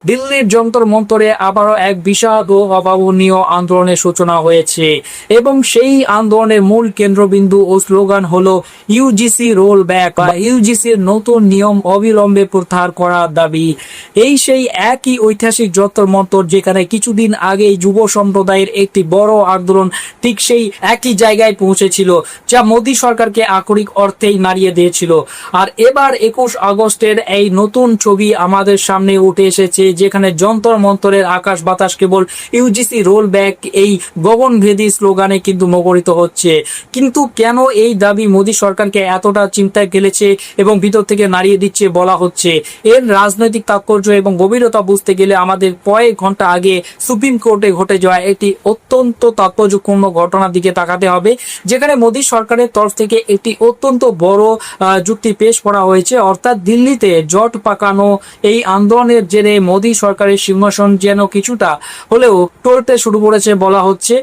দিল্লির যন্তর মন্তরে আবারও এক বিষাদ ও অভাবনীয় আন্দোলনের সূচনা হয়েছে এবং সেই আন্দোলনের মূল কেন্দ্রবিন্দু ও স্লোগান হলো ইউজিসি রোল ব্যাক বা ইউজিসির নতুন নিয়ম অবিলম্বে প্রত্যাহার করার দাবি। এই সেই একই ঐতিহাসিক যন্তর মন্তর যেখানে কিছুদিন আগেই যুব সম্প্রদায়ের একটি বড় আন্দোলন ঠিক সেই একই জায়গায় পৌঁছেছিল, যা মোদী সরকারকে আক্ষরিক অর্থেই নাড়িয়ে দিয়েছিল। আর এবার 21 আগস্টের এই নতুন ছবি আমাদের সামনে উঠে এসেছে, যেখানে যন্তর মন্তরের আকাশ বাতাস কেবল ইউজিসি রোল ব্যাক এই গগনভেদী স্লোগানে কিন্তু মুখরিত হচ্ছে। কিন্তু কেন এই দাবি মোদী সরকারকে এতটা চিন্তায় ফেলেছে এবং ভিতর থেকে নাড়িয়ে দিচ্ছে বলা হচ্ছে, এর রাজনৈতিক তাৎপর্য এবং গভীরতা বুঝতে গেলে আমাদের কয়েক ঘন্টা আগে সুপ্রিম কোর্টে ঘটে যাওয়া একটি অত্যন্ত তাৎপর্যপূর্ণ ঘটনার দিকে তাকাতে হবে, যেখানে মোদী সরকারের তরফ থেকে একটি অত্যন্ত বড় যুক্তি পেশ করা হয়েছে। অর্থাৎ দিল্লিতে জট পাকানো এই আন্দোলনের জেরে মোদী সরকারের সিংহাসন যেন কিছুটা হলেও টলতে শুরু করেছে বলা হচ্ছে।